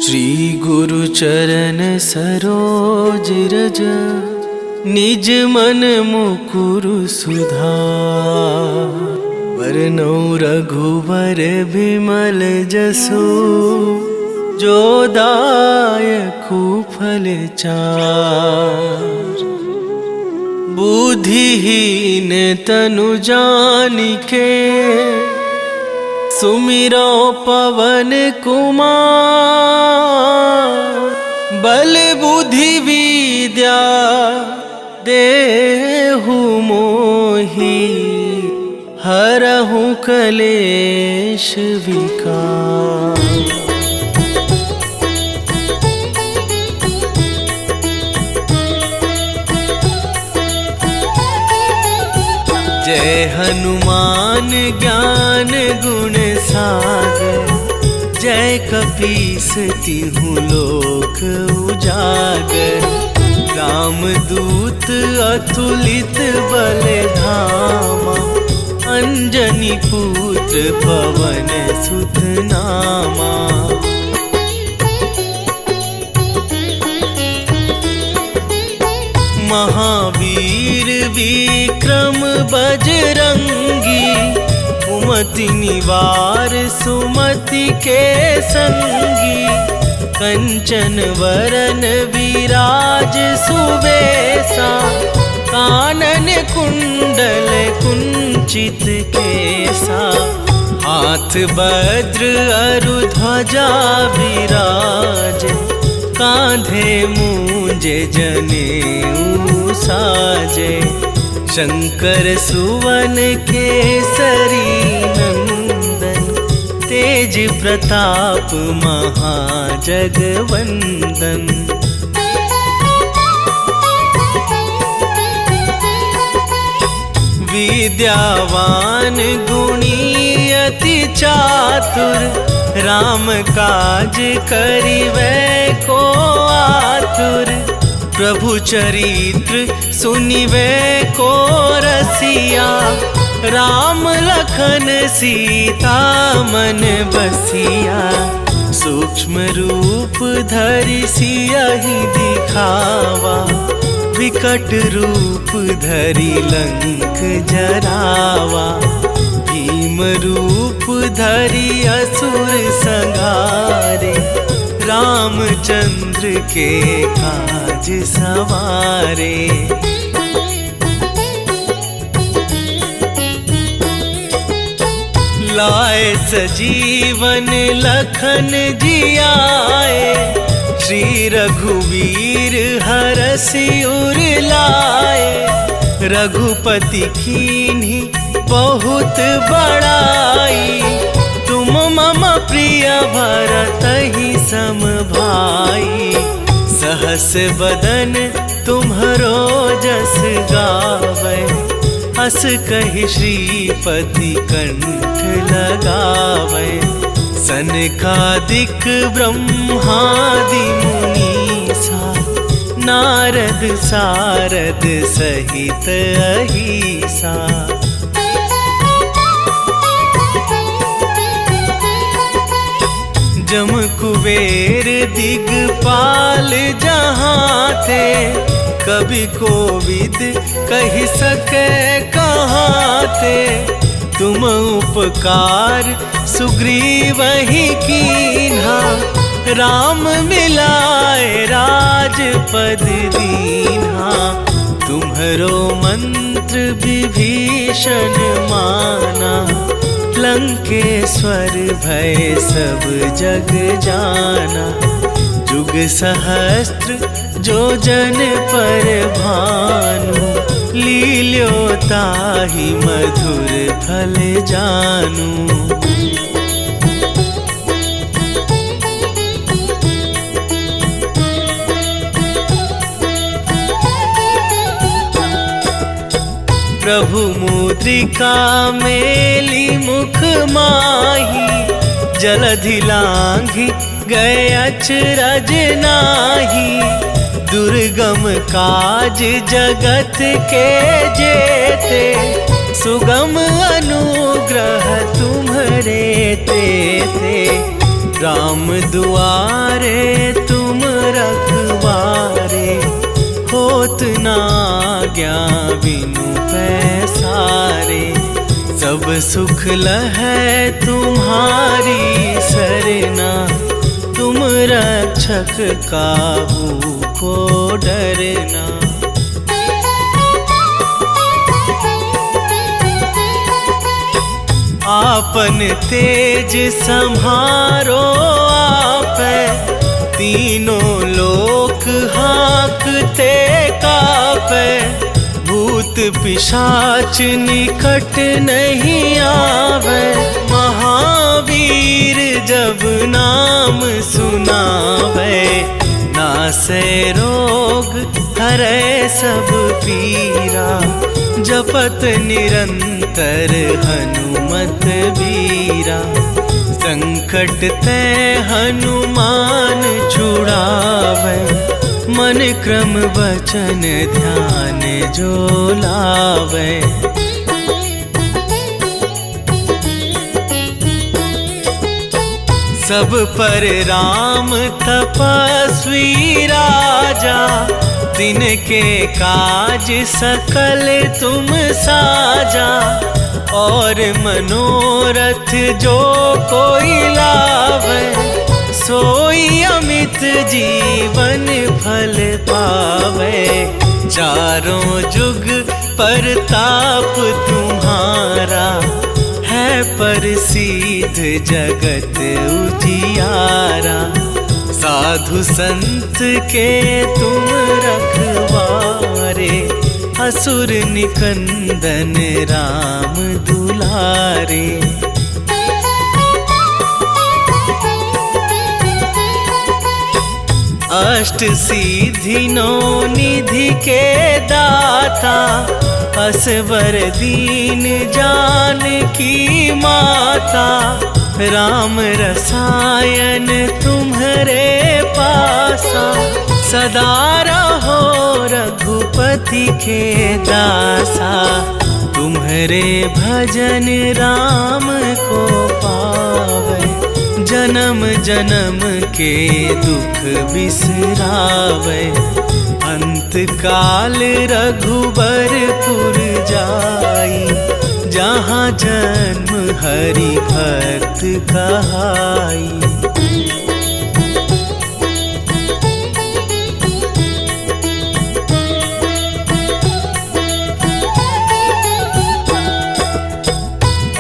श्री गुरु चरण सरोज रज, निज मन मुकुरु सुधार। वरनौ रघुवर बिमल जसु, जो दायकु फल चार। बुद्धिहीन तनु जानिके, सुमिरो पवन कुमार। बल बुद्धि विद्या देहु मोहि, हरहु कलेश विकार। जय हनुमान ज्ञान गुण सागर, जय कपीस तिहु लोक उजागर। रामदूत अतुलित बल धामा, अंजनी पुत्र पवन सुत नामा। महावीर विक्रम बजरंगी, कुमति निवार सुमति के संगी। कंचन वरन विराज सुबेसा, कानन कुंडल कुंचित केसा। हाथ वज्र अरु ध्वजा विराज, कांधे मूंज जनेऊ साजे। शंकर सुवन केसरी नंदन, तेज प्रताप महाजगवंदन। विद्यावान गुणी अति चातुर, राम काज करिवै को आतुर। प्रभु चरित्र सुनिवै को रसिया, राम लखन सीता मन बसिया। सूक्ष्म रूप धरि सियहि दिखावा, विकट रूप धरि लंक जरावा। भीम रूप धरि असुर संहारे, रामचंद्र के काज सवारे। लाए सजीवन लखन जियाए, श्री रघुवीर हरषि उर लाए। रघुपति कीन्ही बहुत बड़ाई, तुम मम प्रिय भरतहि सम भाई। सहस बदन तुम्हरो जस गावै, हस कहि श्रीपति कंठ लगावै। सनकादिक ब्रह्मादि मुनीसा, नारद सारद सहित अहिसा। जम कुबेर दिगपाल जहाँ थे, कवि कोविद कहि सके कहाँ थे। तुम उपकार सुग्रीवहि कीन्हा, राम मिलाए राजपद दीन्हा। तुम्हरो मंत्र विभीषण माना, लंकेश्वर भय सब जग जाना। जुग सहस्त्र जो जन पर भानु, लील्यो ताहि मधुर फल जानू। प्रभु मुद्रिका मेली मुख माही, जलधि लांघि गए अचरज नाही। दुर्गम काज जगत के जेते, सुगम अनुग्रह तुम्हरे तेते। राम दुआरे तुम रखवारे, होत ना आज्ञा बिनु पैसारे। सब सुख लहै तुम्हारी सरना, तुम रक्षक काहू को डरना। आपन तेज सम्हारो आपै, तीनों लोक हाँकते कापै। भूत पिशाच निकट नहीं आवे, महावीर जब नाम सुनावे। नासै रोग हरै सब पीरा, जपत निरंतर हनुमत बीरा। संकट ते हनुमान छुड़ावे, मन क्रम वचन ध्यान जो लावे। सब पर राम तपस्वी राजा, तिनके काज सकल तुम साजा। और मनोरथ जो कोई लावे, सोई अमित जीवन फल पावे। चारों जुग परताप तुम्हारा, है प्रसिद्ध जगत उजियारा। साधु संत के तुम रखवारे, असुर निकंदन राम दुलारे। अष्ट सिद्धि नौ निधि के दाता, असवर दीन जानकी माता। राम रसायन तुम्हारे पासा, सदा रहो रघुपति के दासा। तुम्हारे भजन राम को पावे, जन्म जन्म के दुख बिसरावे। अंत काल रघुबरपुर जाई, जहाँ जन्म हरि भक्त कहाई।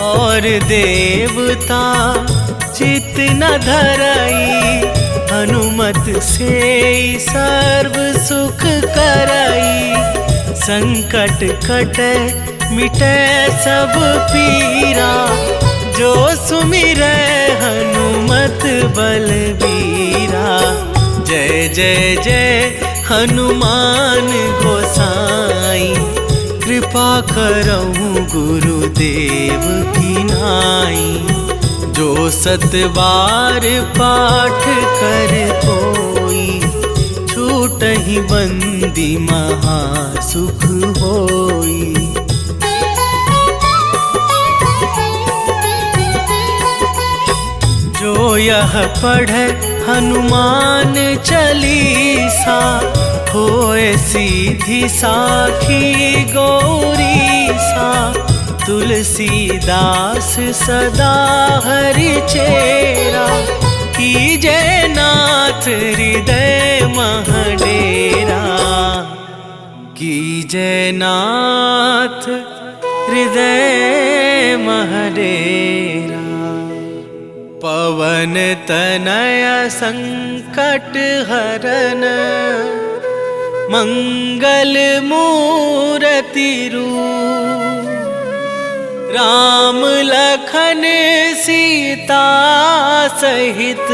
और देवता चित न धरई, हनुमत से सर्व सुख करई। संकट कटे मिटे सब पीरा, जो सुमिरै हनुमत बलबीरा। जय जय जय हनुमान गोसाई, कृपा करहु गुरुदेव की नाई। जो सतबार पाठ कर कोई, छूटहि बंदी महासुख होई। जो यह पढ़े हनुमान चालीसा, होए सीधी साखी गौरीसा। तुलसीदास सदा हरि चेरा, कीजय नाथ हृदय महडेरा। कीजय नाथ हृदय महडेरा। पवन तनय संकट हरन, मंगल मूर्ति रूप। राम लखन सीता सहित,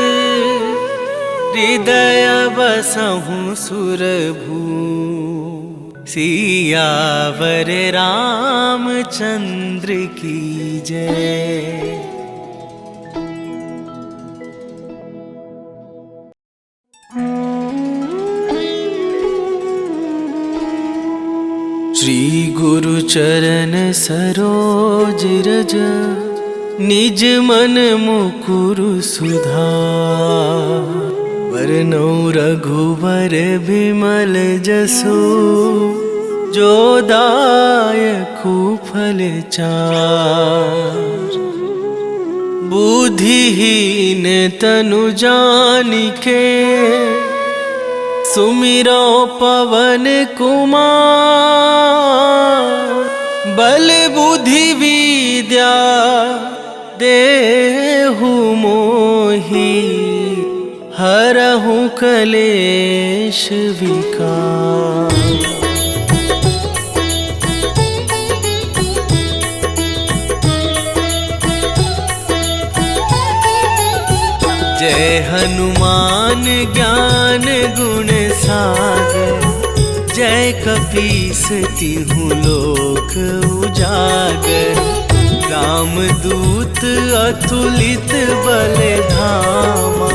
हृदय बसहु सुरभूप। सियावर रामचंद्र की जय। श्री गुरु चरण सरोज रज, निज मन मुकुरु सुधार। वरनौ रघुवर बिमल जसु, जो दायकु फल चार। बुद्धिहीन तनु जानिके, सुमिरो पवन कुमार। बल बुद्धि विद्या देहु मोहि, हरहु कलेश विकार। जय हनुमान ज्ञान गुण सागर। जय कपीस तिहुँ लोक उजागर। रामदूत अतुलित बल धामा,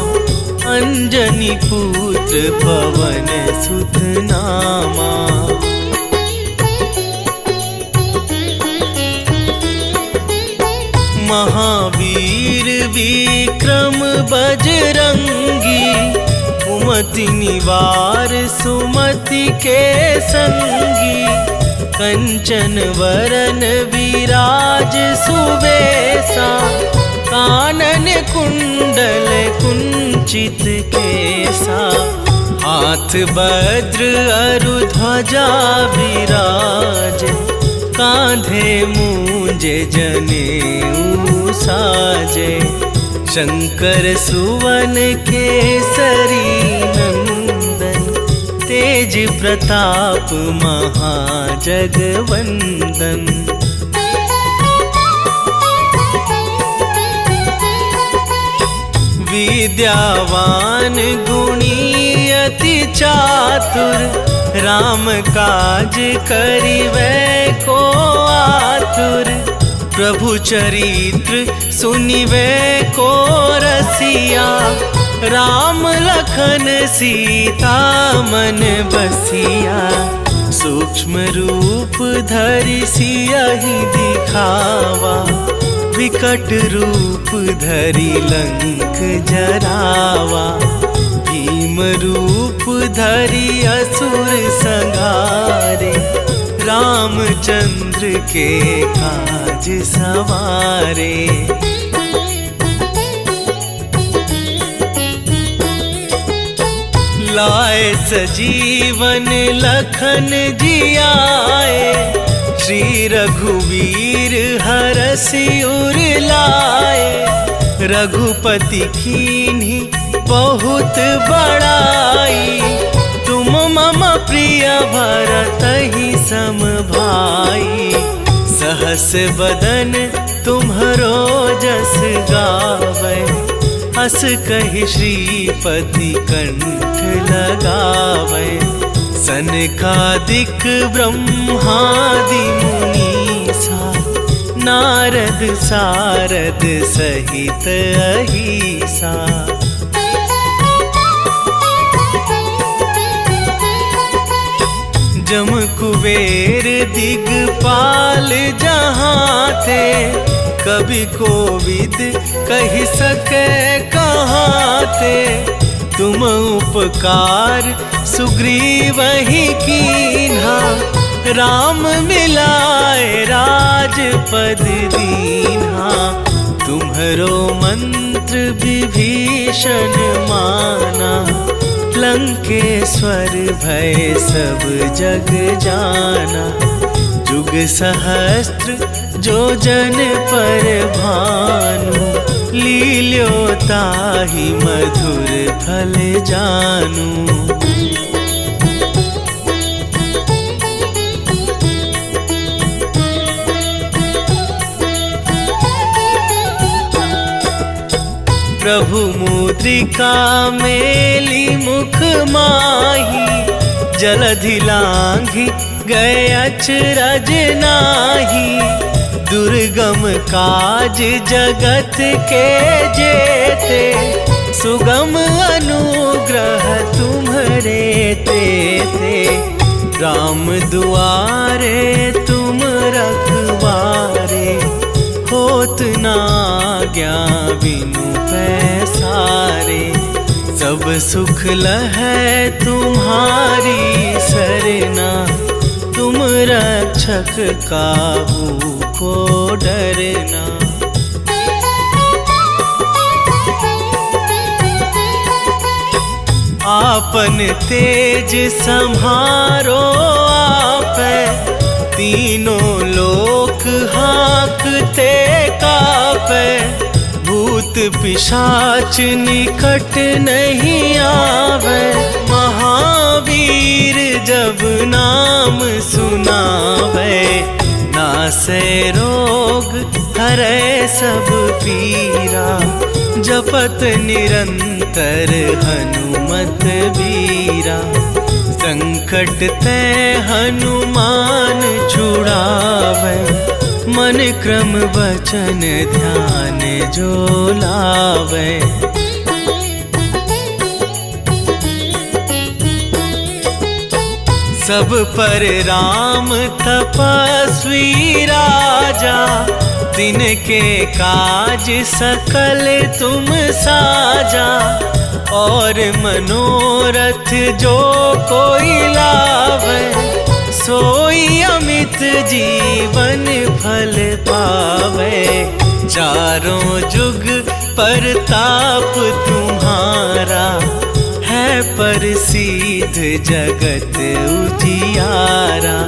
अंजनी पुत्र पवन सुत नामा। महावीर विक्रम बजरंगी, कुमति निवार सुमति के संगी। कंचन वरन विराज सुबेसा, कानन कुंडल कुंचित केसा। हाथ वज्र अरु ध्वजा विराज, कांधे मूंज जनेऊ साजे। शंकर सुवन केसरी नंदन, तेज प्रताप महाजगवंदन। विद्यावान गुणी अति चातुर, राम काज करिबै को आतुर। प्रभु चरित्र सुनिबै को रसिया, राम लखन सीता मन बसिया। सूक्ष्म रूप धरि सियहि दिखावा, विकट रूप धरि लंक जरावा। भीम रूप धरि असुर संहारे, रामचंद्र के काज सवारे। लाए सजीवन लखन जियाए, श्री रघुवीर हरषि उर लाए। रघुपति कीन्ही बहुत बड़ाई, तुम मम प्रिय भरतहि सम भाई। सहस बदन तुम्हरो जस गावै, हस कहि श्रीपति कंठ लगावै। सनकादिक ब्रह्मादि मुनीसा, नारद सारद सहित अहिसा। जम कुबेर दिगपाल जहाँ थे, कवि कोविद कहि सके कहाँ थे। तुम उपकार सुग्रीवहि कीन्हा, राम मिलाए राजपद दीन्हा। तुम्हरो मंत्र विभीषण माना, लंकेश्वर भय सब जग जाना। जुग सहस्त्र जो जन पर भानु, लील्यो ताहि मधुर फल जानू। प्रभु मुद्रिका मेली मुख माही, जलधि लांघि गए अचरज नाही। दुर्गम काज जगत के जेते, सुगम अनुग्रह तुम्हरे तेते। राम दुआरे तुम रखवारे, हो होत ना आज्ञा बिनु पैसारे। सब सुख लहै तुम्हारी सरना, तुम रक्षक काहू को डरना। आपन तेज सम्हारो आपै, तीनों लोक हाँकते कापै। भूत पिशाच निकट नहीं आवे, महावीर जब नाम सुनावे। नासै रोग हरै सब पीरा, जपत निरंतर हनुमत बीरा। संकट ते हनुमान छुड़ावे, मन क्रम वचन ध्यान जो लावे। सब पर राम तपस्वी राजा, तिनके काज सकल तुम साजा। और मनोरथ जो कोई लावे, सोई अमित जीवन फल पावे। चारों जुग परताप तुम्हारा, है प्रसिद्ध जगत उजियारा।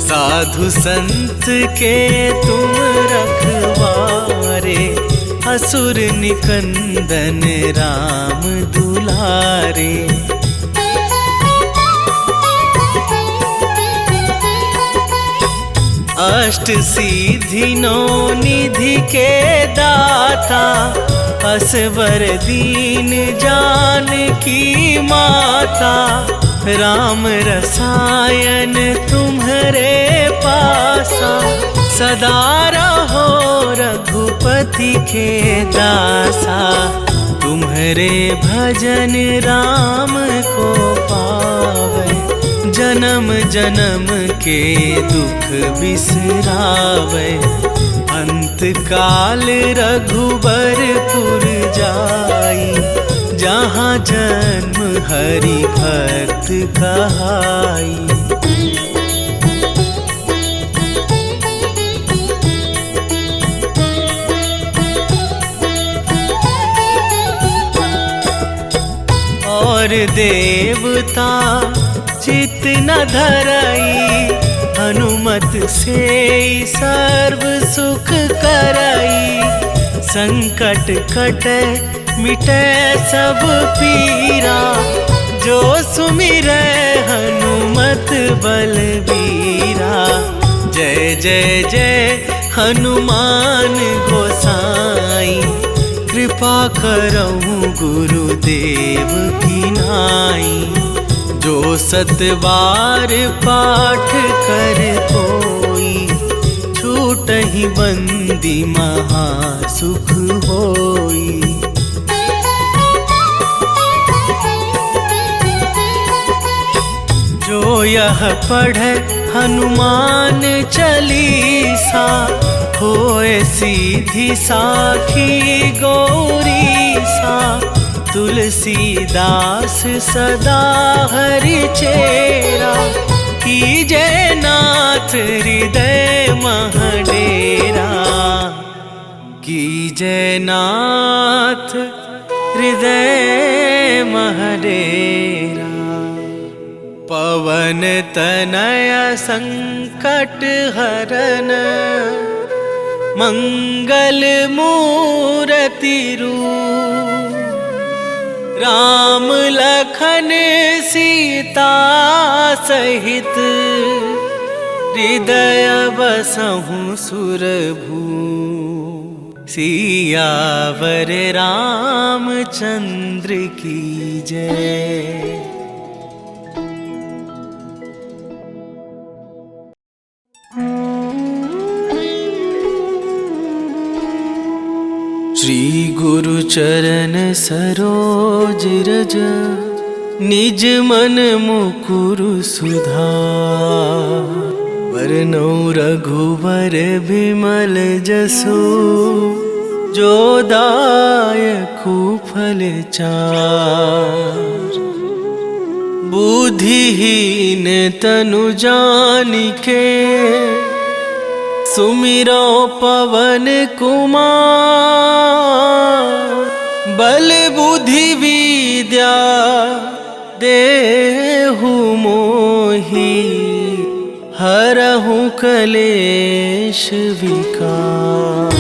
साधु संत के तुम रखवारे, असुर निकंदन राम दुलारे। अष्ट सिद्धि नौ निधि के दाता, असवर दीन जानकी माता। राम रसायन तुम्हारे पासा, सदा रहो रघुपति के दासा। तुम्हारे भजन राम को पावे, जन्म जन्म के दुख बिसरावे। अंत काल रघुबरपुर जाई, जहाँ जन्म हरि भक्त कहाई। और देवता चित न धरई, हनुमत से सर्व सुख करई। संकट कटे मिटे सब पीरा, जो सुमिरै हनुमत बलबीरा। जय जय जय हनुमान गोसाई, कृपा करहु गुरुदेव की नाई। जो सत बार पाठ कर कोई, छूटहि बंदी महासुख होई। जो यह पढ़े हनुमान चालीसा, होए सीधी साखी गौरीसा। तुलसीदास सदा हरि चेरा, कीजय नाथ हृदय महडेरा। कीजय नाथ हृदय महडेरा। पवन तनय संकट हरन, मंगल मूर्ति रूप। राम लखन सीता सहित, हृदय बसहु सुरभू। सियावर रामचंद्र की जय। श्री गुरु चरण सरोज रज, निज मन मुकुरु सुधार। बरनौ रघुवर बिमल जसु, जो दायकु फल चार। बुद्धिहीन तनु जानिके, सुमिरो पवन कुमार। बल बुद्धि विद्या देहु मोहि, हरहु कलेश विकार।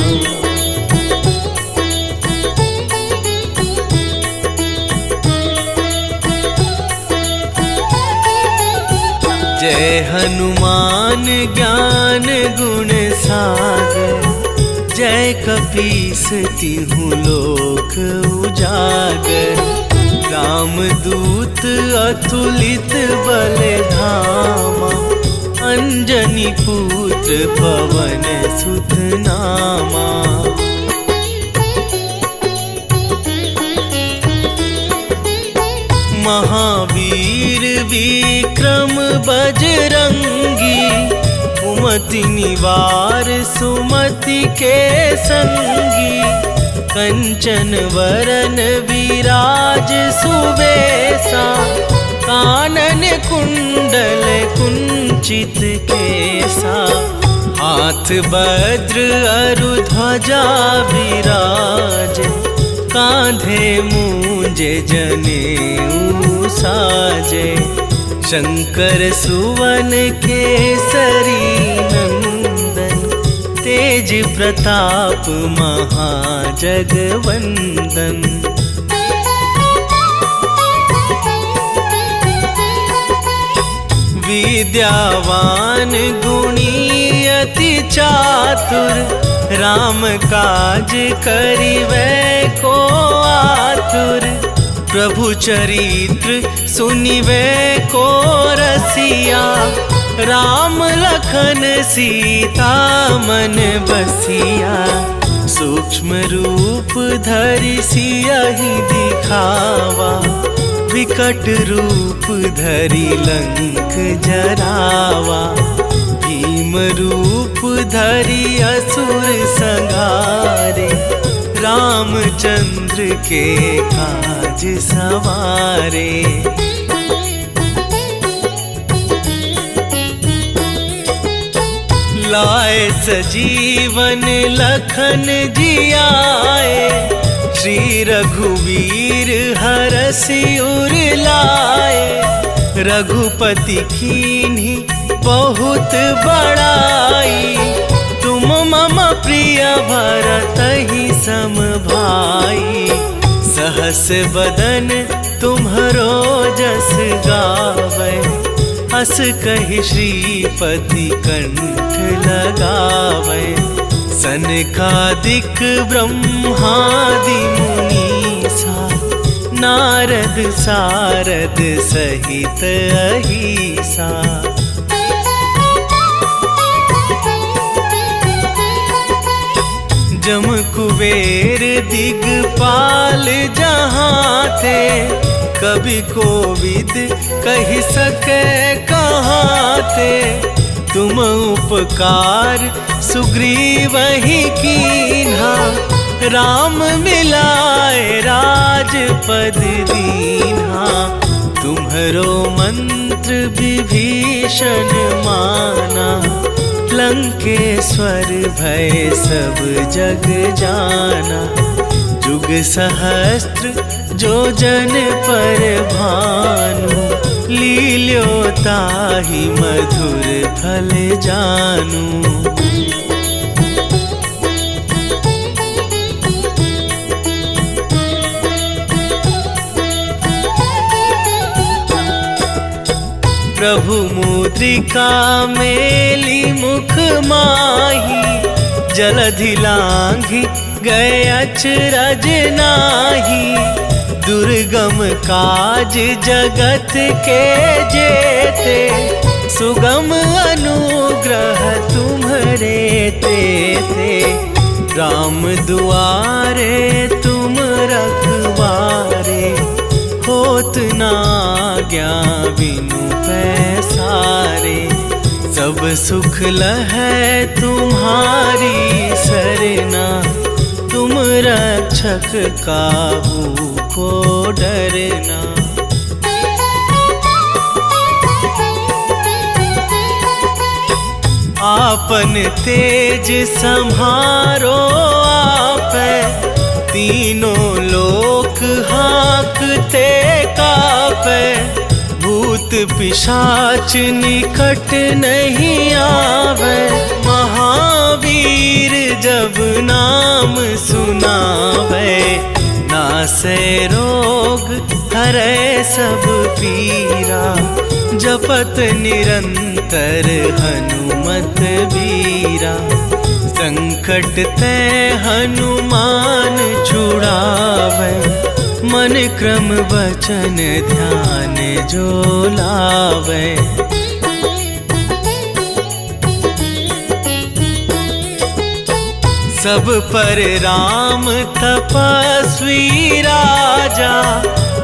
जय हनुमान ज्ञान गुण सागर, जय कपीस तिहु लोक उजागर। रामदूत अतुलित बल धामा, अंजनी पुत्र पवन सुत नामा। महावीर विक्रम बजरंगी, कुमति निवार सुमति के संगी। कंचन वरन विराज सुबेसा, कानन कुंडल कुंचित केसा। हाथ वज्र अरु ध्वजा विराज, कांधे मूंजे जनेऊ साजे। शंकर सुवन केसरी नंदन, तेज प्रताप महाजगवंदन। विद्यावान गुणी अति चातुर, राम काज करिबै को आतुर। प्रभु चरित्र सुनिबै को रसिया, राम लखन सीता मन बसिया। सूक्ष्म रूप धरि सियहि दिखावा, विकट रूप धरि लंक जरावा। भीम रूप धरि असुर संहारे, रामचंद्र के काज सवारे। लाए सजीवन लखन जियाए, श्री रघुवीर हरषि उर लाए। रघुपति कीन्ही बहुत बड़ाई, तुम मम प्रिय भरतहि सम भाई। सहस बदन तुम्हरो जस गावै, हस कहि श्रीपति कंठ लगावै। सनकादिक ब्रह्मादि मुनीसा, नारद सारद सहित अहिसा। जम कुबेर दिगपाल जहाँ थे, कभी कोविद कहि सके कहाँ थे। तुम उपकार सुग्रीवहि कीन्हा, राम मिलाए राजपद दीन्हा। तुम्हरो मंत्र विभीषण माना, लंकेश्वर भय सब जग जाना। जुग सहस्त्र जो जन पर भानु, लील्यो ताहि मधुर फल जानू। प्रभु मुद्रिका मेली मुख माही, जलधि लांघि गए अचरज नाही। दुर्गम काज जगत के जेते, सुगम अनुग्रह तुम्हरे तेते। राम दुआरे तुम रखवारे, होत ना आज्ञा बिनु पैसारे। सब सब सुख लहै तुम्हारी सरना, तुम रक्षक काहू को डरना। आपन तेज सम्हारो आपै, तीनों लोक हाँकते कापै। भूत पिशाच निकट नहीं आवे, महावीर जब नाम सुनावे। नासै रोग हरै सब पीरा, जपत निरंतर हनुमत बीरा। संकट ते हनुमान छुड़ावे, मन क्रम वचन ध्यान जो लावे। सब पर राम तपस्वी राजा,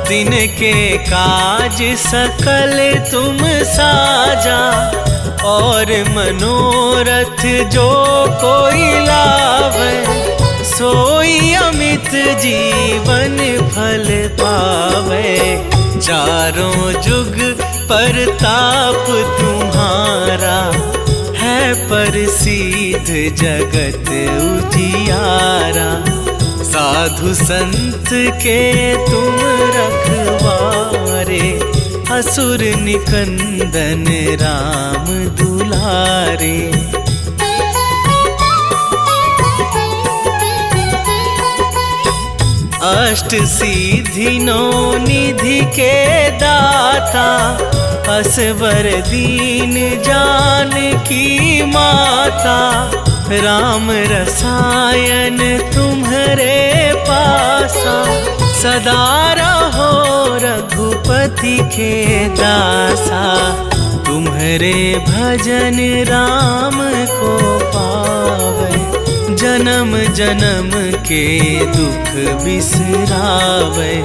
तिनके काज सकल तुम साजा। और मनोरथ जो कोई लावे, सोई अमित जीवन फल पावे। चारों जुग परताप तुम्हारा, है प्रसिद्ध जगत उजियारा। साधु संत के तुम रखवारे, असुर निकंदन राम दुलारे। अष्ट सिद्धि नौ निधि के दाता, असवर दीन जानकी माता। राम रसायन तुम्हारे पासा, सदा रहो रघुपति के दासा। तुम्हारे भजन राम को पावे, जन्म जन्म के दुख बिसरावे।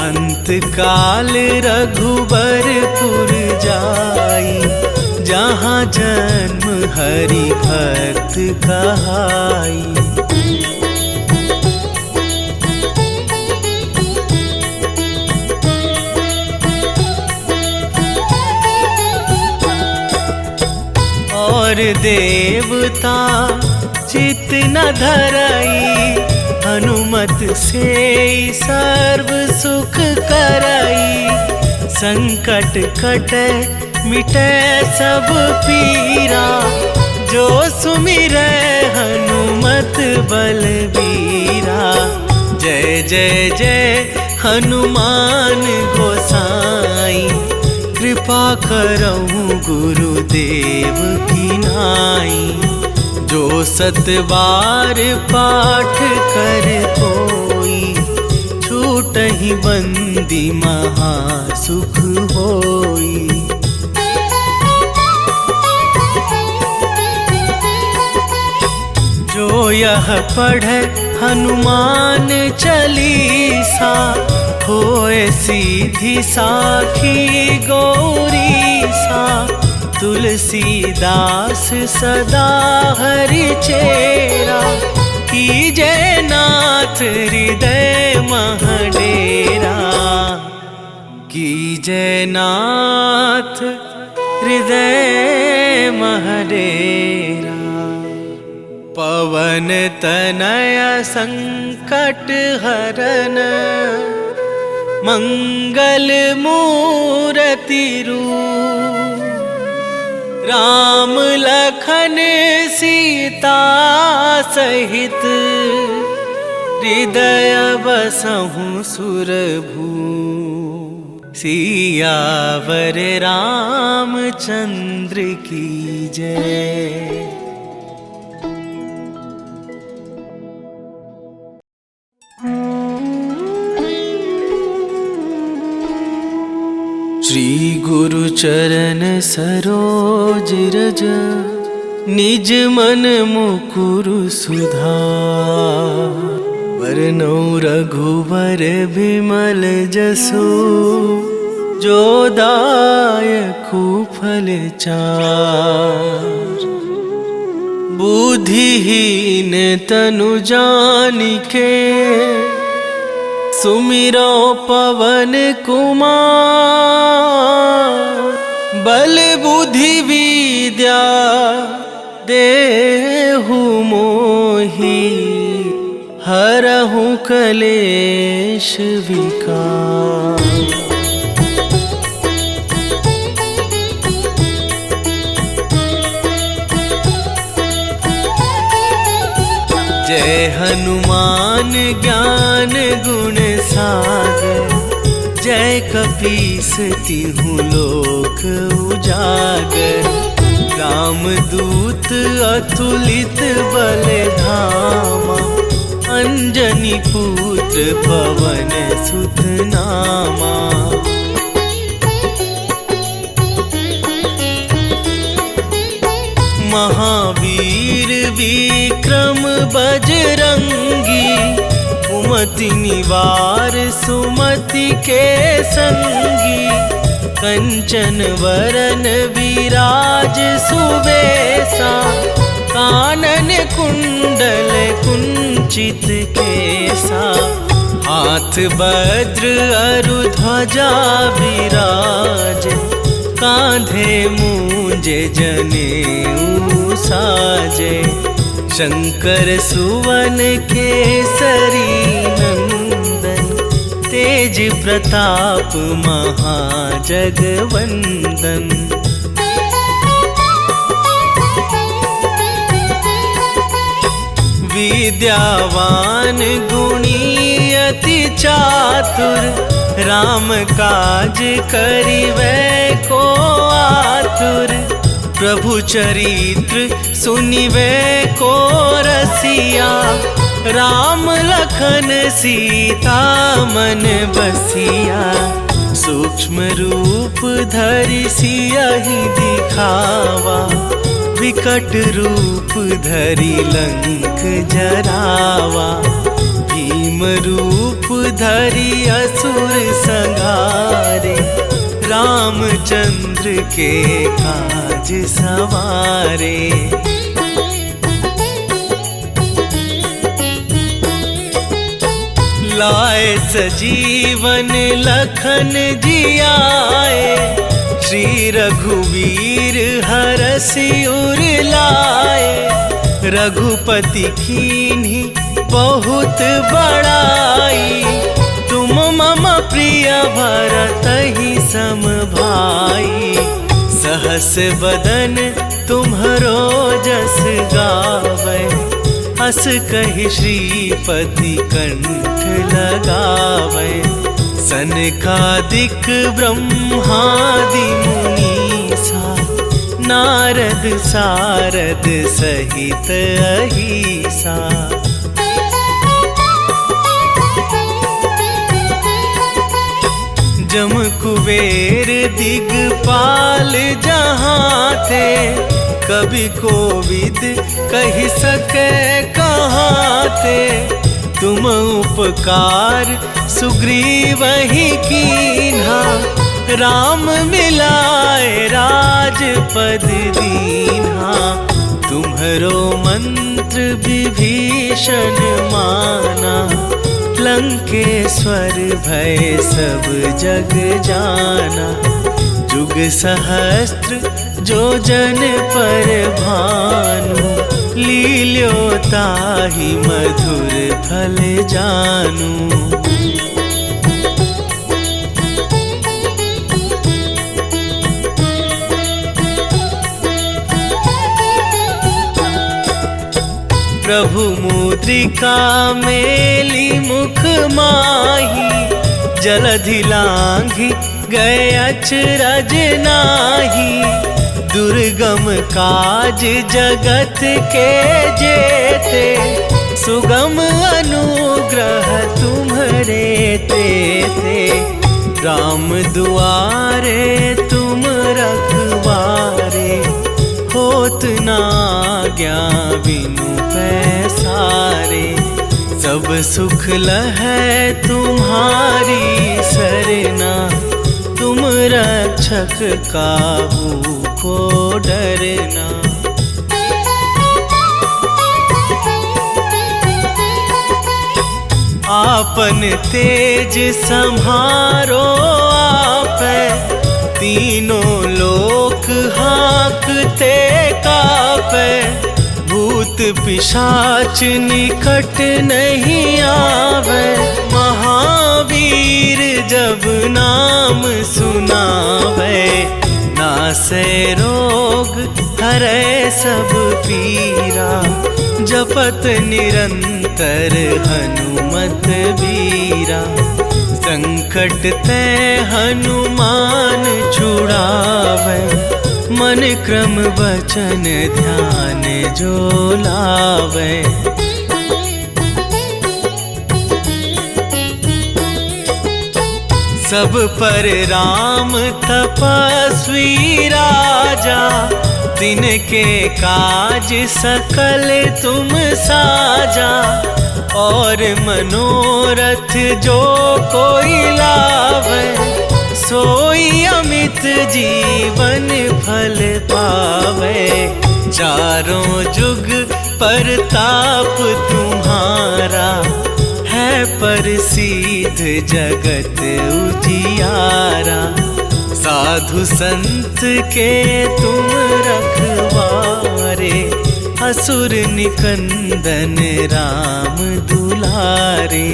अंत काल रघुबरपुर जाई, जहाँ जन्म हरि भक्त कहाई। और देवता चित न धरई, हनुमत से सर्व सुख करई। संकट कटे मिटे सब पीरा, जो सुमिरै हनुमत बलबीरा। जय जय जय हनुमान गोसाई, कृपा करहु गुरुदेव की नाई। जो सत बार पाठ कर कोई, छूटहि बंदी महासुख होई। जो यह पढ़े हनुमान चालीसा, होए सीधी साखी गौरी सा। तुलसीदास सदा हरि चेरा, कीजे नाथ हृदय महडेरा। कीजे नाथ हृदय महडेरा। पवन तनय संकट हरन, मंगल मूर्ति रूप। राम लखन सीता सहित, हृदय बसहु सुरभू। सियावर रामचंद्र की जय। श्री गुरु चरण सरोज रज, निज मन मुकुरु सुधार। वरनौ रघुवर बिमल जसु, जो दायकु फल चार। बुद्धिहीन तनु जानिके सुमिरो पवन कुमार। बल बुद्धि विद्या देहु मोहि हरहु कलेश विकार। जय हनुमान ज्ञान गुण सागर। जय कपीस तिहु लोक उजागर। रामदूत अतुलित बल धामा। अंजनी पुत्र पवन सुत नामा। महावीर विक्रम बजरंगी। कुमति निवार सुमति के संगी। कंचन वरन विराज सुबेसा। कानन कुंडल कुंचित केसा। हाथ वज्र अरु ध्वजा विराज। कांधे मूंज जनेऊ साजे। शंकर सुवन केसरी नंदन। तेज प्रताप महाजगवंदन। विद्यावान गुणी अति चातुर। राम काज करिवै को आतुर। प्रभु चरित्र सुनिवै को रसिया। राम लखन सीता मन बसिया। सूक्ष्म रूप धरि सियहि दिखावा। विकट रूप धरि लंक जरावा। भीम रूप धरि असुर संहारे। रामचंद्र के काज सवारे। लाए सजीवन लखन जियाए। श्री रघुवीर हरषि उर लाए। रघुपति कीन्ही बहुत बड़ाई। तुम मम प्रिय भरतहि सम भाई। सहस बदन तुम्हरो जस गावै। हस कहि श्रीपति कंठ लगावै। सनकादिक ब्रह्मादि मुनीसा। नारद सारद सहित अहिसा। जम कुबेर दिगपाल जहाँ थे। कभी कोविद कहि सके कहाँ थे। तुम उपकार सुग्रीवहि कीन्हा। राम मिलाए राजपद दीन्हा। तुम्हरो मंत्र विभीषण माना। लंकेश्वर भय सब जग जाना। जुग सहस्त्र जो जन पर भानु। लील्यो ताहि मधुर फल जानू। प्रभु मुद्रिका मेली मुख माही। जलधि लांघि गए अचरज नाही। दुर्गम काज जगत के जेते। सुगम अनुग्रह तुम्हरे तेते। राम दुआरे तुम रखवारे। होत ना आज्ञा बिनु पैसारे। सब सुख लहै तुम्हारी सरना। तुम रक्षक काहू को डरना। आपन तेज सम्हारो आपै, तीनों लोक हाँकते कापै। भूत पिशाच निकट नहीं आवे, महावीर जब नाम सुनावे। नासै रोग हरै सब पीरा, जपत निरंतर हनुमत बीरा। संकट ते हनुमान छुड़ावे, मन क्रम वचन ध्यान जो लावे। सब पर राम तपस्वी राजा, तिनके काज सकल तुम साजा। और मनोरथ जो कोई लावे, सोई अमित जीवन फल पावे। चारों जुग परताप तुम्हारा, है प्रसिद्ध जगत उजियारा। साधु संत के तुम रखवारे, असुर निकंदन राम दुलारे।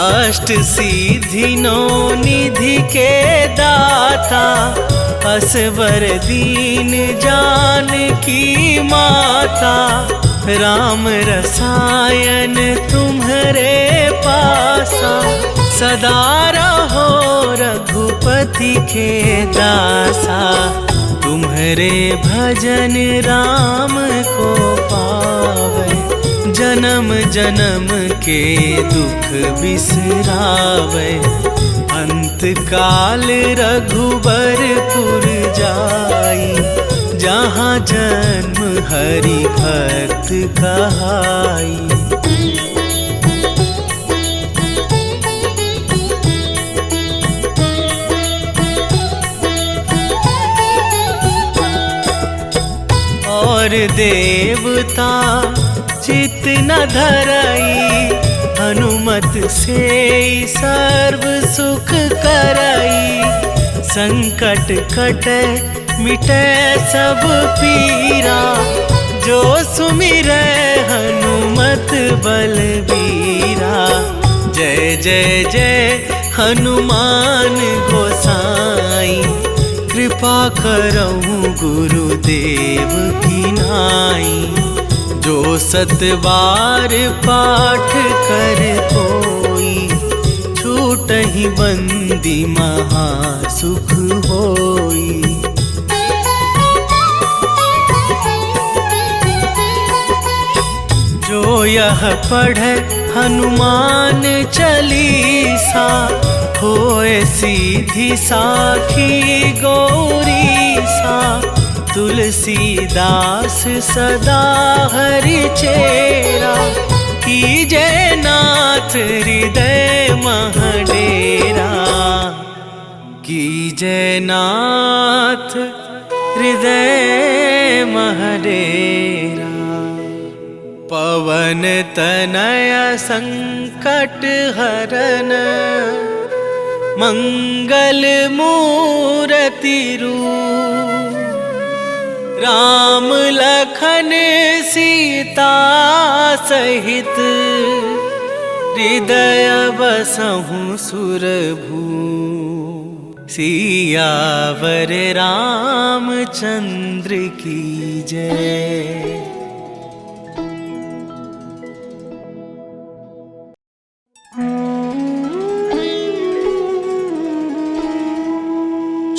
अष्ट सिद्धि नौ निधि के दाता, असवर दीन जानकी माता। राम रसायन तुम्हारे पासा, सदा रहो रघुपति के दासा। तुम्हारे भजन राम को पावे, जन्म जन्म के दुख बिसरावे। अंत काल रघुबरपुर जाई, जहाँ जन्म हरि भक्त कहाई। और देवता चित न धरई, हनुमत से सर्व सुख करई। संकट कटे मिटे सब पीरा, जो सुमिरै हनुमत बलबीरा। जय जय जय हनुमान गोसाई, कृपा करहु गुरुदेव की नाई। जो सतबार पाठ कर कोई, छूटहि बंदी महासुख होई। जो यह पढ़े हनुमान चालीसा, होए सीधी साखी गौरीसा। तुलसीदास सदा हरि चेरा, कीजे नाथ हृदय महडेरा। कीजे नाथ हृदय महडेरा। पवन तनय संकट हरन, मंगल मूरति रूप। राम लखन सीता सहित, हृदय बसहु सुरभू। सियावर रामचंद्र की जय।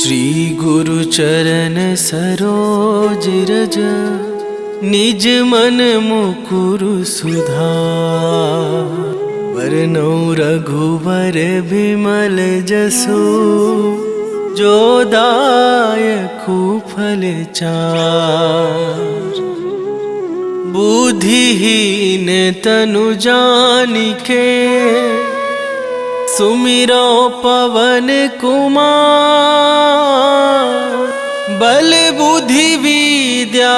श्री गुरु चरण सरोज रज, निज मन मुकुरु सुधार। वरनौ रघुवर बिमल जसु, जो दायकु फल चार। बुद्धिहीन तनु जानिके सुमिरो पवन कुमार। बल बुद्धि विद्या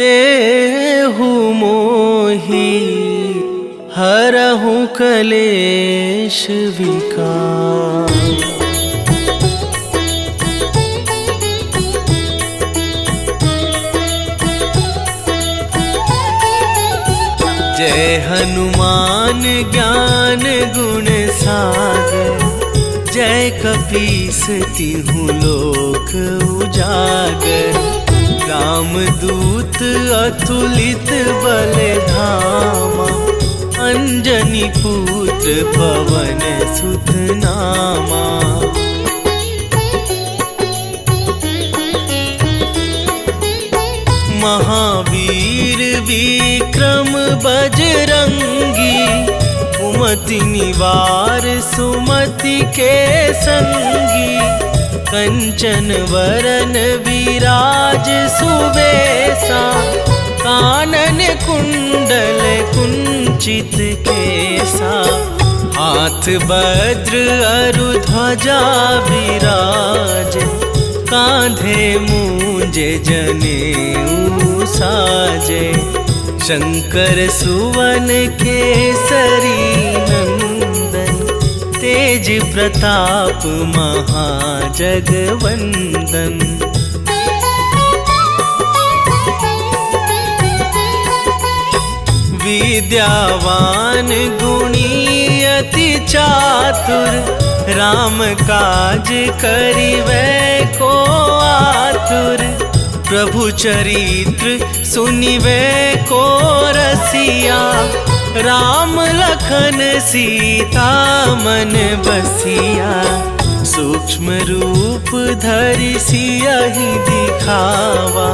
देहु मोहि हरहु कलेश विकार। जय हनुमान ज्ञान गुण सागर। जय कपीस तिहु लोक उजागर। रामदूत अतुलित बल धामा। अंजनी पुत्र पवन सुत नामा। महावीर विक्रम बजरंगी। कुमति निवार सुमति के संगी। कंचन वरन विराज सुबेसा। कानन कुंडल कुंचित केसा। हाथ वज्र अरु ध्वजा विराज। कांधे मूंजे जनेऊ साजे। शंकर सुवन केसरी नंदन। तेज प्रताप महाजगवंदन। विद्यावान गुणी अति चातुर। राम काज करिवै को आतुर। प्रभु चरित्र सुनिवै को रसिया। राम लखन सीता मन बसिया। सूक्ष्म रूप धरि सियहि दिखावा।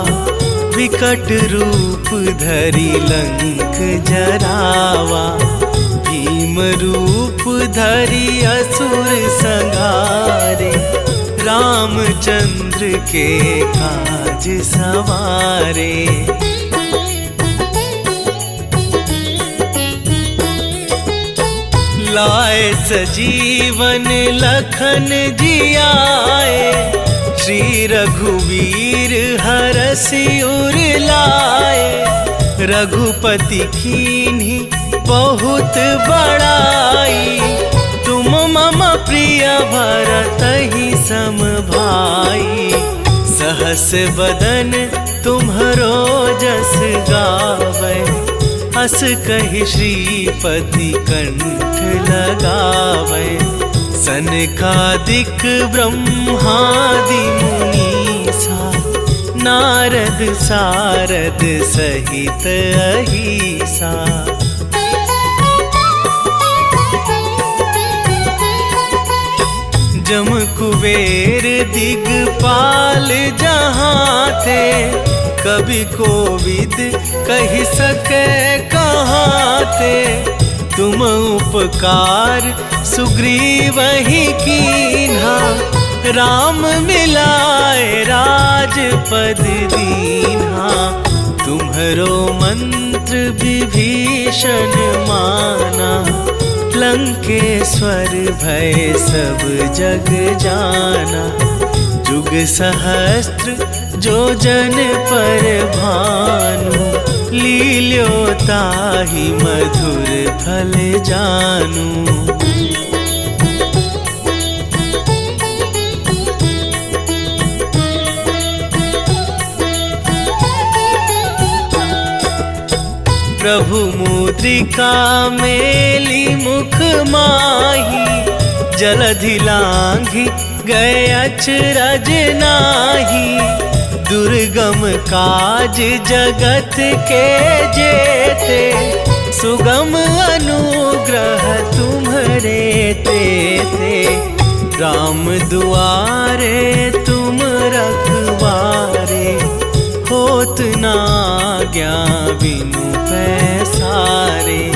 विकट रूप धरि लंक जरावा। भीम रूप धरि असुर संहारे। रामचंद्र के काज सवारे। लाए सजीवन लखन जियाए। श्री रघुवीर हरषि उर लाए। रघुपति कीन्ही बहुत बड़ाई। तुम मम प्रिय भरतहि सम भाई। सहस बदन तुम्हरो जस गावै। हस कहि श्रीपति कंठ लगावै। सनकादिक ब्रह्मादि मुनीसा। नारद सारद सहित अहिसा। जम कुबेर दिगपाल जहाँ थे। कवि कोविद कहि सके कहाँ थे। तुम उपकार सुग्रीवहि कीन्हा। राम मिलाए राजपद दीन्हा। तुम्हरो मंत्र विभीषण माना। लंकेश्वर भय सब जग जाना। जुग सहस्त्र जो जन पर भानु। लील्यो ताहि मधुर फल जानू। प्रभु मुद्रिका मेली मुख माही। जलधि लांघि गए अचरज नाही। दुर्गम काज जगत के जेते। सुगम अनुग्रह तुम्हरे तेते। राम दुआरे तुम रखवारे। होत न आज्ञा बिनु पैसारे।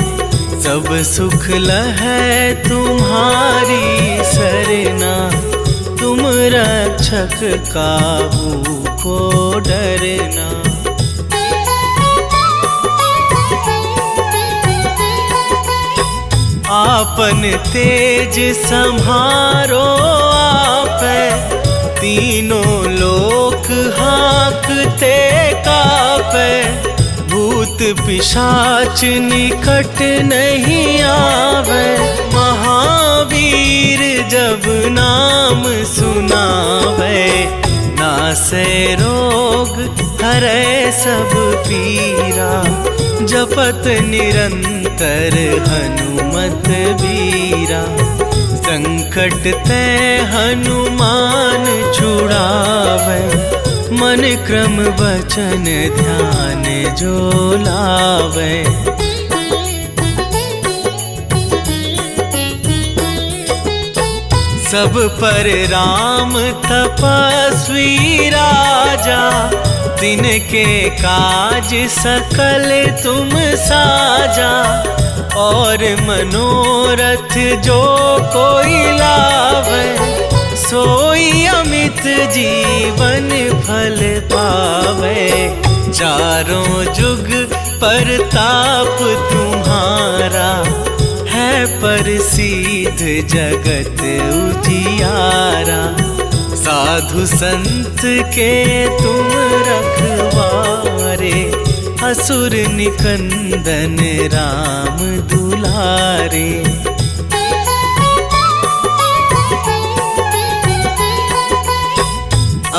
सब सुख लहै तुम्हारी सरना। तुम रक्षक काहू को डरना। आपन तेज सम्हारो आपै, तीनों लोक हाँकते कापै। भूत पिशाच निकट नहीं आवे, महावीर जब नाम सुनावे। नासै रोग हरै सब पीरा, जपत निरंतर हनुमत बीरा। संकट ते हनुमान छुड़ावे, मन क्रम वचन ध्यान जो लावे। सब पर राम तपस्वी राजा, तिनके काज सकल तुम साजा। और मनोरथ जो कोई लावे, सोई अमित जीवन फल पावे। चारों जुग परताप तुम्हारा, है प्रसिद्ध जगत उजियारा। साधु संत के तुम रखवारे, असुर निकंदन राम दुलारे।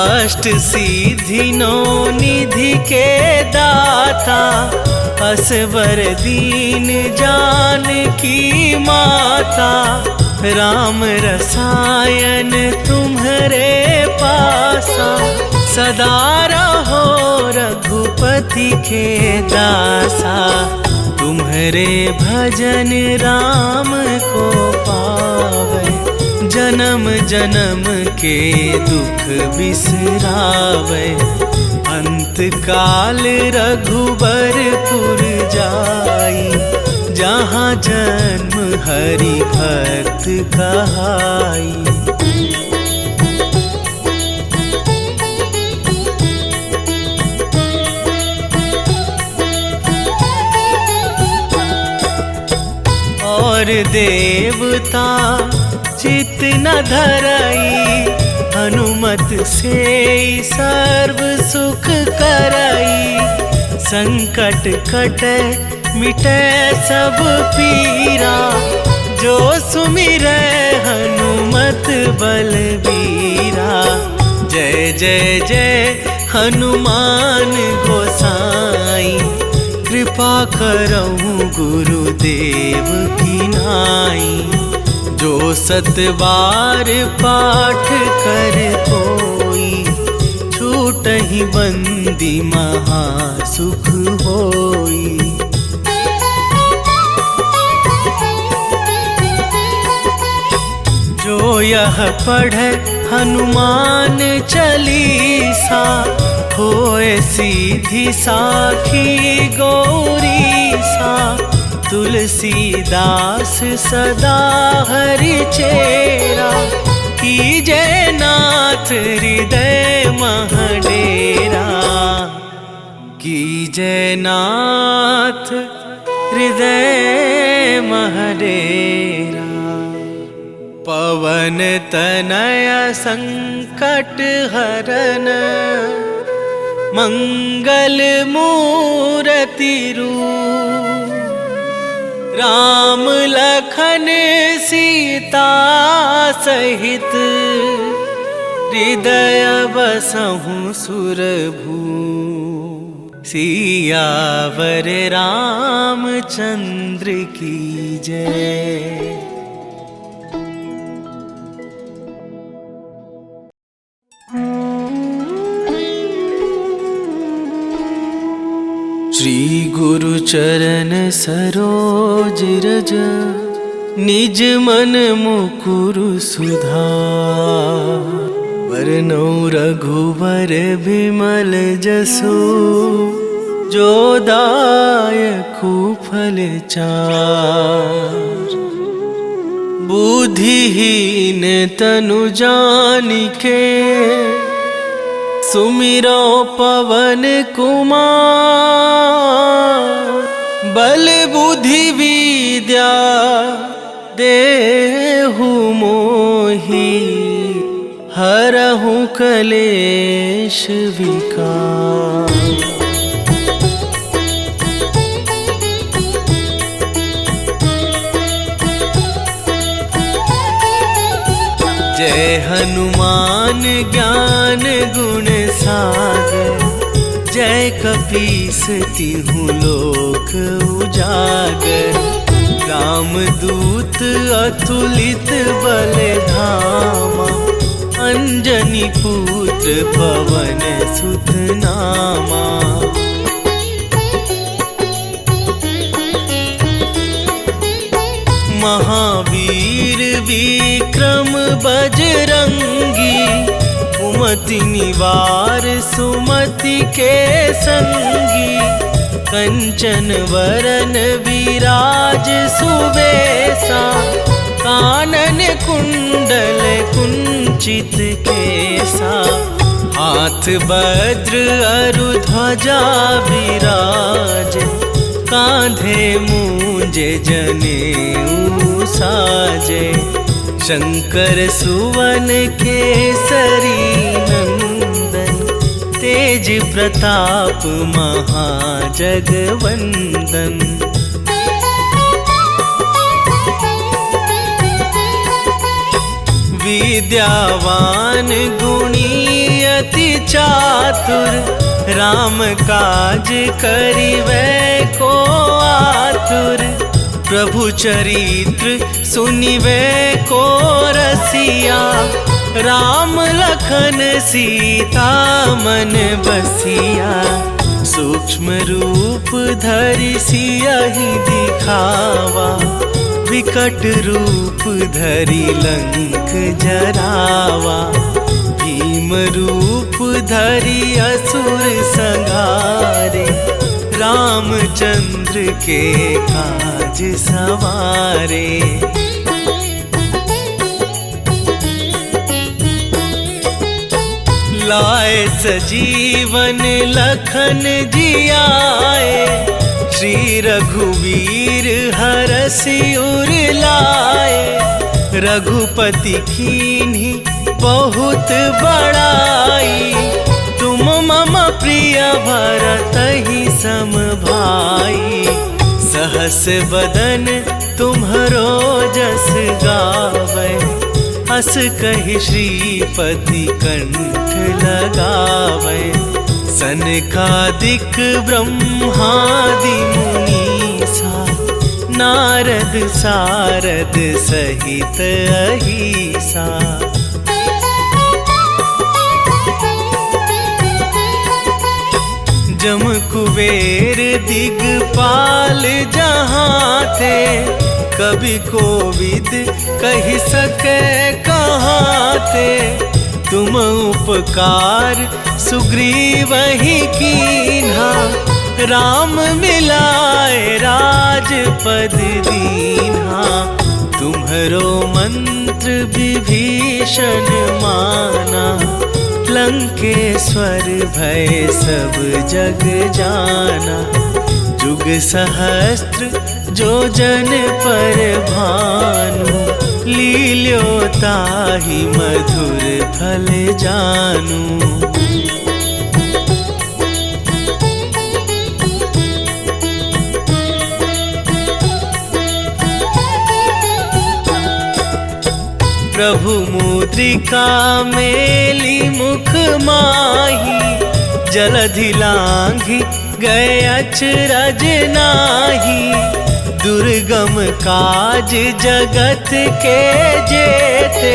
अष्ट सिद्धि नौ निधि के दाता, असवर दीन जानकी माता। राम रसायन तुम्हारे पासा, सदा रहो रघुपति के दासा। तुम्हारे भजन राम को पावे, जन्म जन्म के दुख बिसरावे। अंत काल रघुबरपुर जाई, जहाँ जन्म हरि भक्त कहाई। और देवता चित न धरई, हनुमत से सर्व सुख करई। संकट कटे मिटे सब पीरा, जो सुमिरै हनुमत बलबीरा। जय जय जय हनुमान गोसाई, कृपा करहु गुरुदेव की नाई। जो सतबार पाठ कर कोई, छूटहि बंदी महासुख होई। जो यह पढ़े हनुमान चालीसा, होए सीधी साखी गौरीसा। तुलसीदास सदा हरि चेरा, कीजय नाथ हृदय महडेरा। कीजय नाथ हृदय महडेरा। पवन तनय संकट हरन, मंगल मूरति रूप। राम लखन सीता सहित, हृदय बसहु सुरभूप। सियावर रामचंद्र की जय। श्री गुरु चरण सरोज रज, निज मन मुकुरु सुधार। वरनौ रघुवर बिमल जसु, जो दायकु फल चार। बुद्धिहीन तनु जानिके, सुमिरो पवन कुमार। बल बुद्धि विद्या देहु मोहि हरहु कलेश विकार। जय हनुमान ज्ञान गुण सागर, जय कपीस तिहु लोक उजागर। रामदूत अतुलित बल धामा, अंजनी पुत्र पवन सुत नामा। महावीर विक्रम बजरंगी, कुमति निवार सुमति के संगी। कंचन वरन विराज सुबेसा, कानन कुंडल कुंचित केसा। हाथ वज्र अरु ध्वजा विराज, कांधे मूंज जनेऊ साजे। शंकर सुवन केसरी नंदन, तेज प्रताप महाजगवंदन। विद्यावान गुणी अति चातुर, राम काज करिबै को आतुर। प्रभु चरित्र सुनिबै को रसिया, राम लखन सीता मन बसिया। सूक्ष्म रूप धरि सियहि दिखावा, विकट रूप धरि लंक जरावा। भीम रूप धरि असुर संहारे, रामचंद्र के काज सवारे। लाए सजीवन लखन जियाए, श्री रघुवीर हरषि उर लाए। रघुपति कीन्ही बहुत बड़ाई, तुम मम प्रिय भरतहि सम भाई। सहस बदन तुम्हरो जस गावै, हस कहि श्रीपति कंठ लगावै। सनकादिक ब्रह्मादि मुनीसा, नारद सारद सहित अहिसा। जम कुबेर दिगपाल जहाँ थे, कवि कोविद कहि सके कहाँ थे। तुम उपकार सुग्रीवहि कीन्हा, राम मिलाए राजपद दीन्हा। तुम्हरो मंत्र विभीषण माना, लंकेश्वर भय सब जग जाना। जुग सहस्त्र जो जन पर भानु, लील्यो ताहि मधुर फल जानू। प्रभु मुद्रिका मेली मुख माही, जलधि लांघि गए अचरज नाही। दुर्गम काज जगत के जेते,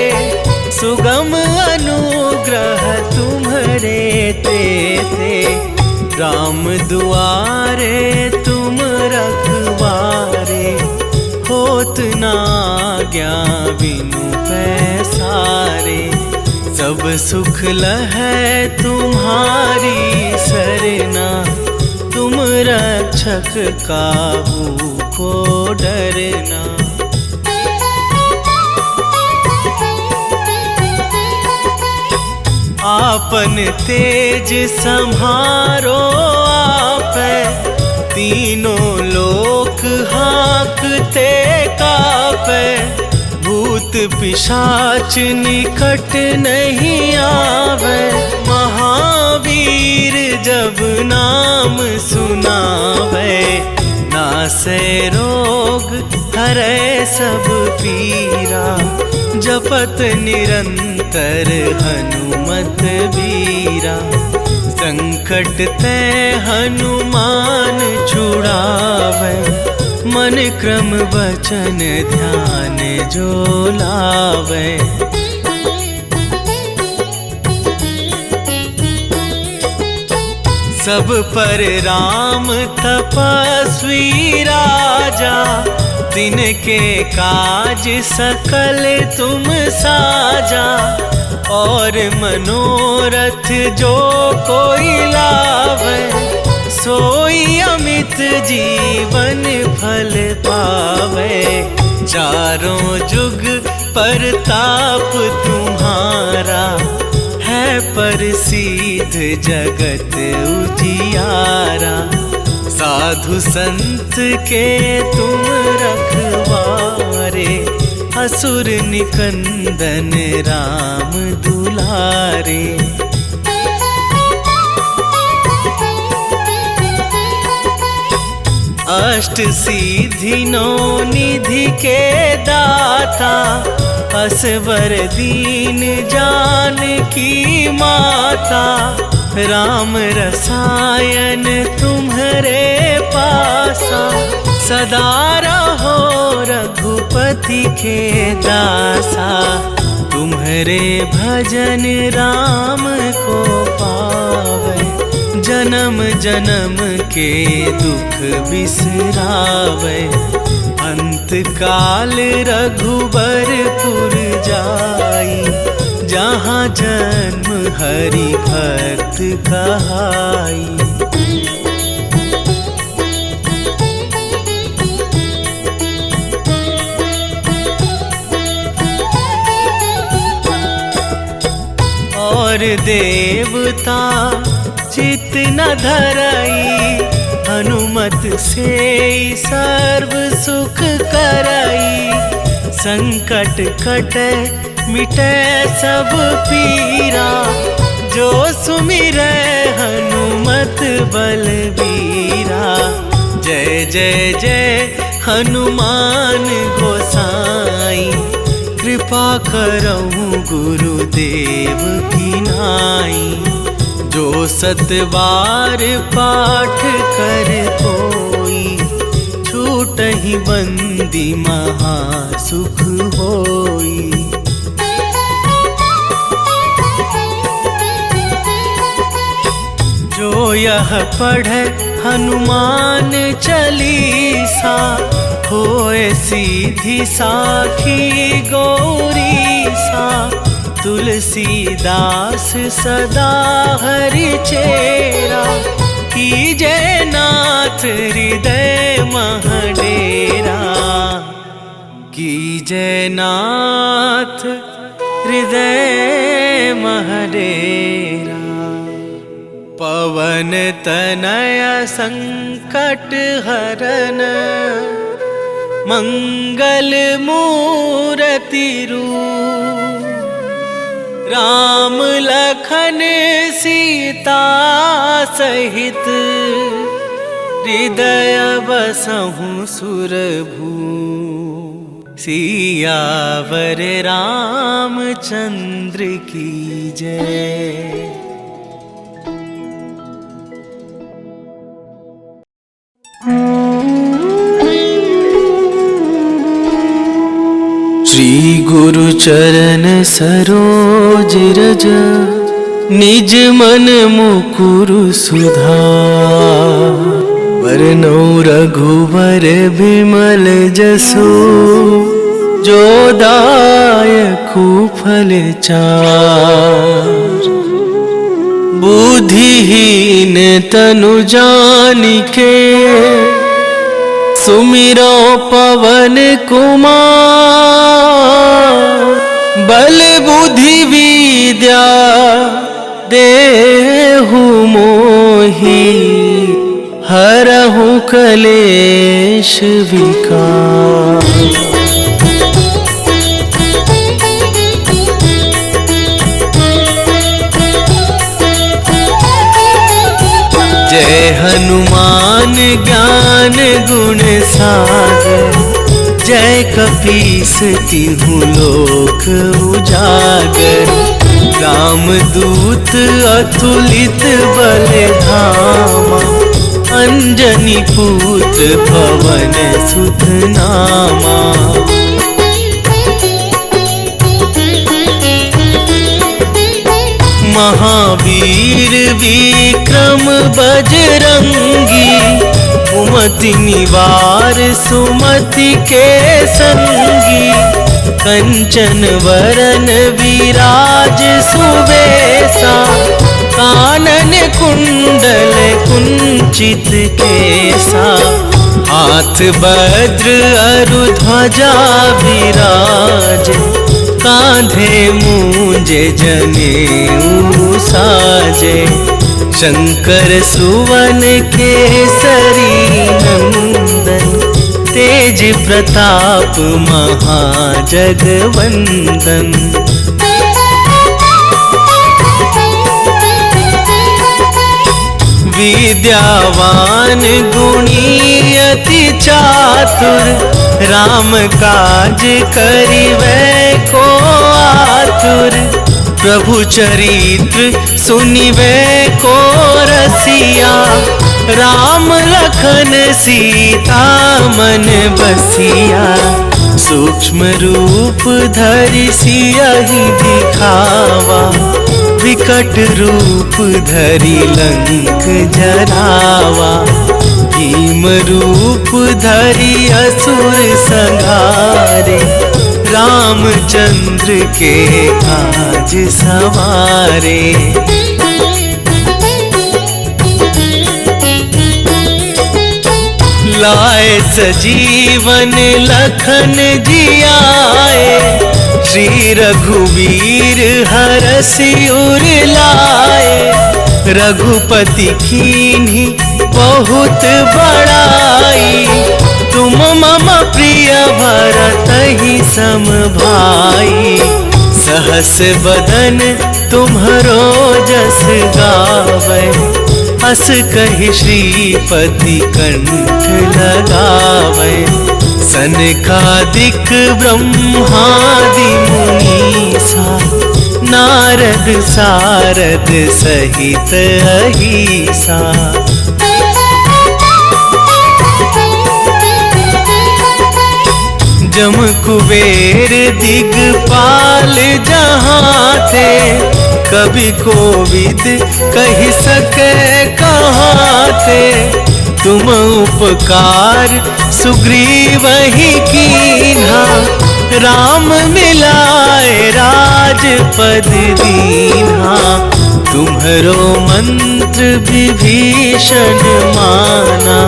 सुगम अनुग्रह तुम्हरे तेते। राम दुआरे तुम रखवारे, होत न आज्ञा बिनु पैसारे। सब सुख लहै तुम्हारी सरना, तुम रक्षक काहू को डरना। आपन तेज सम्हारो आपै, तीनों लोक हाँकते कापै। पिशाच निकट नहीं आवे। महावीर जब नाम सुनावे, नासे रोग हरे सब पीरा। जपत निरंतर हनुमत बीरा, संकट ते हनुमान छुड़ावे। मन क्रम वचन ध्यान जो लावे। सब पर राम तपस्वी राजा, तिनके काज सकल तुम साजा। और मनोरथ जो कोई लावे, सोई अमित जीवन फल पावे। चारों जुग परताप तुम्हारा, है प्रसिद्ध जगत उजियारा। साधु संत के तुम रखवारे, असुर निकंदन राम दुलारे। अष्ट सिद्धि नौ निधि के दाता, असवर दीन जानकी माता। राम रसायन तुम्हारे पासा, सदा रहो रघुपति के दासा। तुम्हारे भजन राम को पावे, जन्म जन्म के दुख बिसरावे। अंत काल रघुबरपुर जाई, जहाँ जन्म हरि भक्त कहाई। और देवता चित न धरई, हनुमत से सर्व सुख करई। संकट कटे मिटे सब पीरा, जो सुमिरै हनुमत बलबीरा। जय जय जय हनुमान गोसाई, कृपा करहु गुरुदेव की नाई। जो सतबार पाठ कर कोई, छूटहि बंदी महासुख होई। जो यह पढ़े हनुमान चालीसा, होए सीधी साखी गौरीसा। तुलसीदास सदा हरि चेरा, कीजय नाथ हृदय महडेरा। कीजय नाथ हृदय महडेरा। पवन तनय संकट हरन, मंगल मूर्ति रूप। राम लखन सीता सहित, हृदय बसहु सुरभूप। सियावर रामचंद्र की जय। श्री गुरु चरण सरोज रज, निज मन मुकुरु सुधार। वरनौ रघुवर बिमल जसु, जो दायकु फल चार। बुद्धिहीन तनु जानिके, सुमिरो पवन कुमार। बल बुद्धि विद्या देहु मोहि, हरहु कलेश विकार। मान ज्ञान गुण सागर, जय कपीस तिहु लोक उजागर। रामदूत अतुलित बल धामा, अंजनी पूत पवन सुत नामा। महावीर विक्रम बजरंगी, कुमति निवार सुमति के संगी। कंचन वरन विराज सुबेसा, कानन कुंडल कुंचित केसा। हाथ वज्र अरु ध्वजा विराज, कांधे मूंजे जनेऊ साजे। शंकर सुवन केसरी नंदन, तेज प्रताप महाजगवंदन। विद्यावान गुणी अति चातुर, राम काज करिबै को आतुर। प्रभु चरित्र सुनिबै को रसिया, राम लखन सीता मन बसिया। सूक्ष्म रूप धरि सियहि दिखावा, विकट रूप धरि लंक जरावा। भीम रूप धरि असुर संहारे, रामचंद्र के काज सवारे। लाए सजीवन लखन जियाए, श्री रघुवीर हरषि उर लाए। रघुपति कीन्ही बहुत बड़ाई, तुम मम प्रिय भरतहि सम भाई। सहस बदन तुम्हरो जस गावै, अस कहि श्रीपति कंठ लगावै। सनकादिक ब्रह्मादि मुनीसा, नारद सारद सहित अहिसा। जम कुबेर दिगपाल जहाँ थे, कवि कोविद कहि सके कहाँ थे। तुम उपकार सुग्रीवहि कीन्हा, राम मिलाए राजपद दीन्हा। तुम्हरो मंत्र विभीषण माना,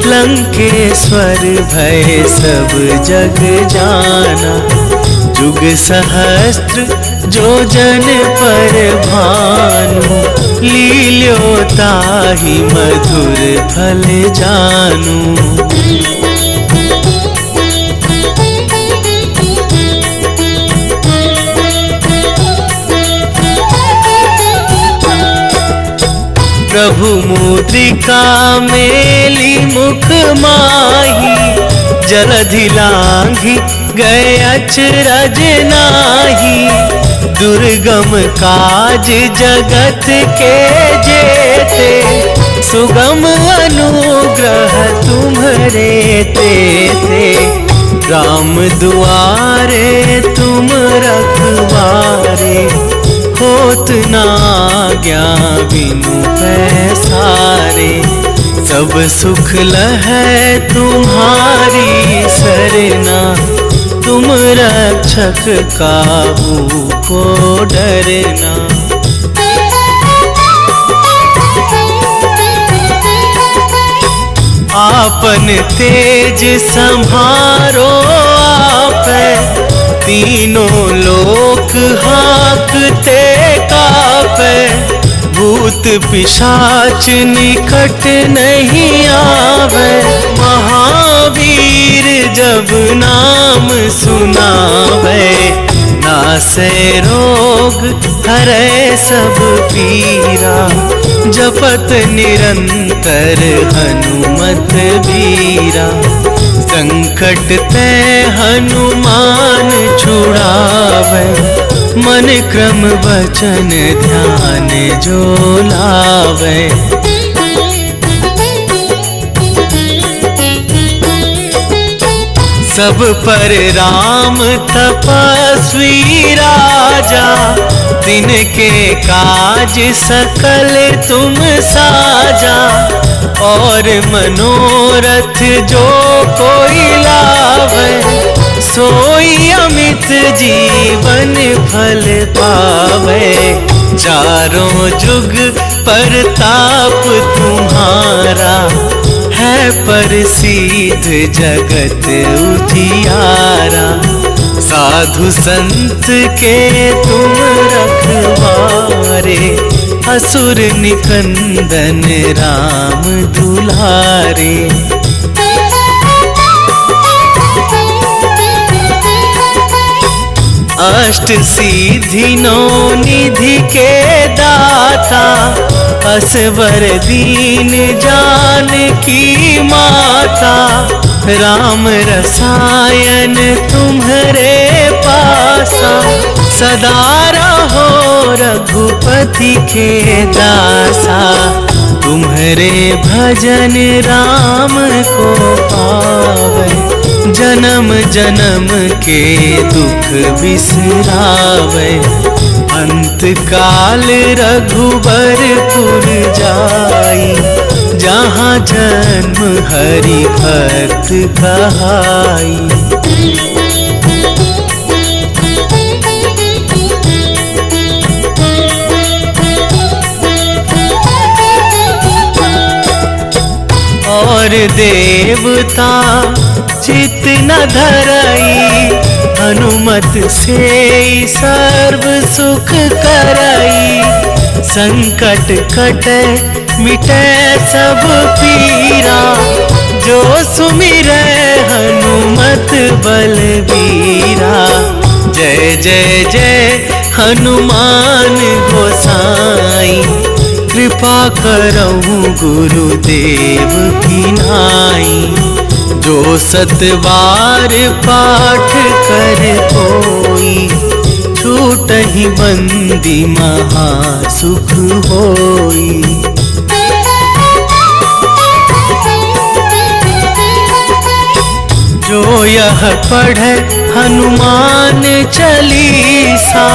लंकेश्वर भय सब जग जाना। जुग सहस्त्र जो जन पर भानु, लील्यो ताहि मधुर फल जानू। प्रभु मुद्रिका मेली मुख माही, जलधि लांघि गए अचरज नाही। दुर्गम काज जगत के जेते, सुगम अनुग्रह तुम्हरे तेते। राम दुआरे तुम रखवारे, होत ना आज्ञा बिनु पैसारे। सब सुख लहै तुम्हारी सरना, तुम रक्षक काहू को डरना। आपन तेज संहारो आपै, तीनों लोक हाँकते कापै। भूत पिशाच निकट नहीं आवे, महावीर जब नाम सुनावे। नासै रोग हरै सब पीरा, जपत निरंतर हनुमत बीरा। संकट ते हनुमान छुड़ावे, मन क्रम वचन ध्यान जो लावे। सब पर राम तपस्वी राजा, तिनके काज सकल तुम साजा। और मनोरथ जो कोई लावे, सोई अमित जीवन फल पावे। चारों जुग परताप तुम्हारा, है प्रसिद्ध जगत उजियारा। साधु संत के तुम रखवारे, असुर निकंदन राम दुलारे। अष्ट सिद्धि नौ निधि के दाता, असवर दीन जानकी माता। राम रसायन तुम्हारे पासा, सदा रहो रघुपति के दासा। तुम्हारे भजन राम को पावे, जन्म जन्म के दुख बिसरावे। अंत काल रघुबरपुर जाई, जहाँ जन्म हरि भक्त कहाई। और देवता चित न धरई, हनुमत से सर्व सुख करई। संकट कटे मिटे सब पीरा, जो सुमिरै हनुमत बलबीरा। जय जय जय हनुमान गोसाई, कृपा करऊं गुरुदेव की नाई। जो सतबार पाठ कर कोई, छूटहि बंदी महा सुख होई। जो यह पढ़े हनुमान चालीसा,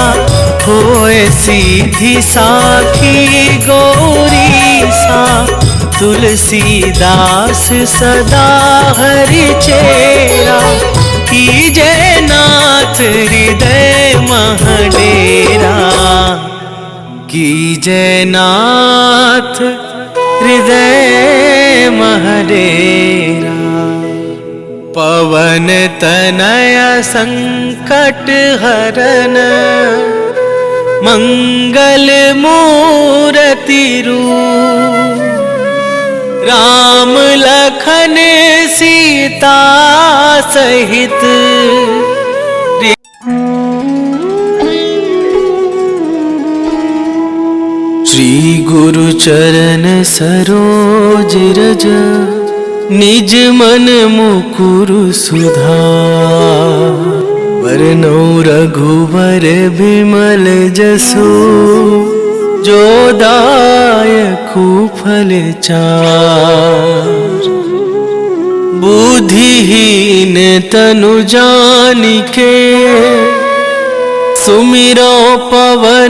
होए सीधी साखी गौरीसा। तुलसीदास सदा हरि चेरा, कीजय नाथ हृदय मह डेरा। कीजय नाथ हृदय मह डेरा। पवन तनय संकट हरन, मंगल मूर्ति रूप। राम लखन सीता सहित, श्री गुरु चरण सरोज रज, निज मन मुकुरु सुधार। वरनौ रघुवर विमल जसु, जो दायकु फल चार। बुद्धिहीन तनु जानिके, सुमिरो पवन